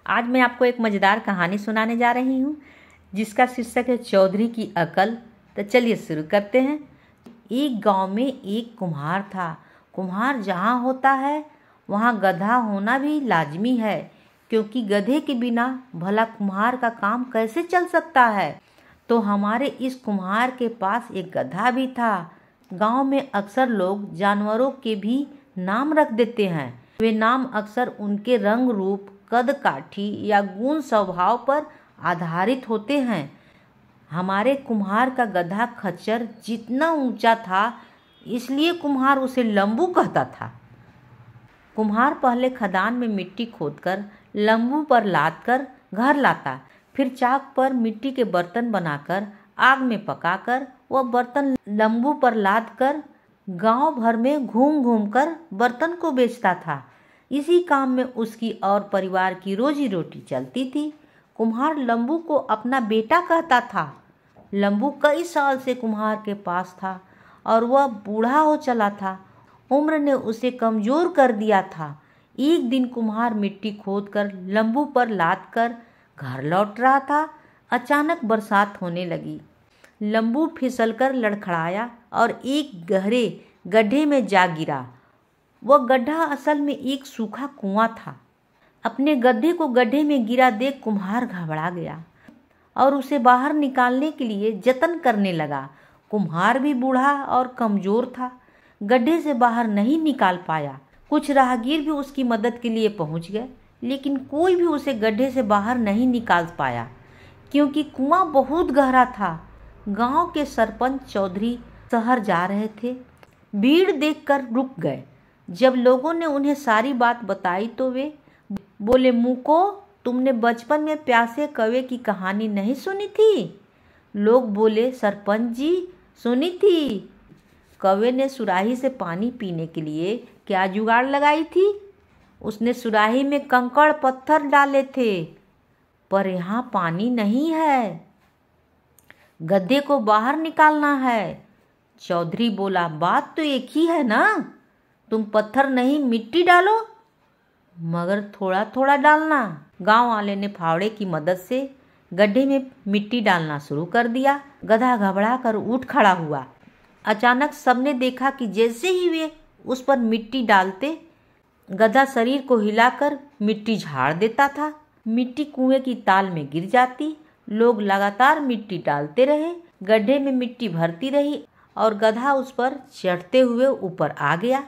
आज मैं आपको एक मज़ेदार कहानी सुनाने जा रही हूँ जिसका शीर्षक है चौधरी की अकल। तो चलिए शुरू करते हैं। एक गांव में एक कुम्हार था। कुम्हार जहाँ होता है वहाँ गधा होना भी लाजमी है, क्योंकि गधे के बिना भला कुम्हार का काम कैसे चल सकता है। तो हमारे इस कुम्हार के पास एक गधा भी था। गांव में अक्सर लोग जानवरों के भी नाम रख देते हैं। वे नाम अक्सर उनके रंग रूप, कद काठी या गुण स्वभाव पर आधारित होते हैं। हमारे कुम्हार का गधा खच्चर जितना ऊंचा था, इसलिए कुम्हार उसे लंबू कहता था। कुम्हार पहले खदान में मिट्टी खोदकर लंबू पर लाद कर घर लाता, फिर चाक पर मिट्टी के बर्तन बनाकर आग में पकाकर वह बर्तन लंबू पर लाद कर गांव भर में घूम घूम कर बर्तन को बेचता था। इसी काम में उसकी और परिवार की रोजी रोटी चलती थी। कुम्हार लंबू को अपना बेटा कहता था। लंबू कई साल से कुम्हार के पास था और वह बूढ़ा हो चला था। उम्र ने उसे कमजोर कर दिया था। एक दिन कुम्हार मिट्टी खोदकर लंबू पर लाद कर घर लौट रहा था। अचानक बरसात होने लगी। लंबू फिसलकर लड़खड़ाया और एक गहरे गड्ढे में जा गिरा। वह गड्ढा असल में एक सूखा कुआं था। अपने गधे को गड्ढे में गिरा देख कुम्हार घबरा गया और उसे बाहर निकालने के लिए जतन करने लगा। कुम्हार भी बूढ़ा और कमजोर था, गड्ढे से बाहर नहीं निकाल पाया। कुछ राहगीर भी उसकी मदद के लिए पहुंच गए, लेकिन कोई भी उसे गड्ढे से बाहर नहीं निकाल पाया, क्योंकि कुआं बहुत गहरा था। गांव के सरपंच चौधरी शहर जा रहे थे। भीड़ देखकर रुक गए। जब लोगों ने उन्हें सारी बात बताई तो वे बोले, मूको, तुमने बचपन में प्यासे कौवे की कहानी नहीं सुनी थी? लोग बोले, सरपंच जी, सुनी थी। कौवे ने सुराही से पानी पीने के लिए क्या जुगाड़ लगाई थी? उसने सुराही में कंकड़ पत्थर डाले थे, पर यहाँ पानी नहीं है। गधे को बाहर निकालना है। चौधरी बोला, बात तो एक ही है ना, तुम पत्थर नहीं मिट्टी डालो, मगर थोड़ा थोड़ा डालना। गांव वाले ने फावड़े की मदद से गड्ढे में मिट्टी डालना शुरू कर दिया। गधा घबरा कर उठ खड़ा हुआ। अचानक सबने देखा कि जैसे ही वे उस पर मिट्टी डालते, गधा शरीर को हिलाकर मिट्टी झाड़ देता था। मिट्टी कुएं की ताल में गिर जाती। लोग लगातार मिट्टी डालते रहे। गड्ढे में मिट्टी भरती रही और गधा उस पर चढ़ते हुए ऊपर आ गया।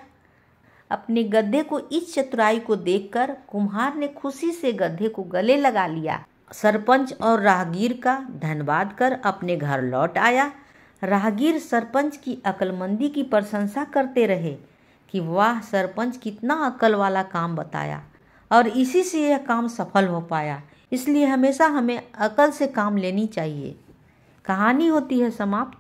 अपने गधे को इस चतुराई को देखकर कुम्हार ने खुशी से गधे को गले लगा लिया। सरपंच और राहगीर का धन्यवाद कर अपने घर लौट आया। राहगीर सरपंच की अक्लमंदी की प्रशंसा करते रहे कि वाह, सरपंच कितना अक्ल वाला काम बताया और इसी से यह काम सफल हो पाया। इसलिए हमेशा हमें अक्ल से काम लेनी चाहिए। कहानी होती है समाप्त।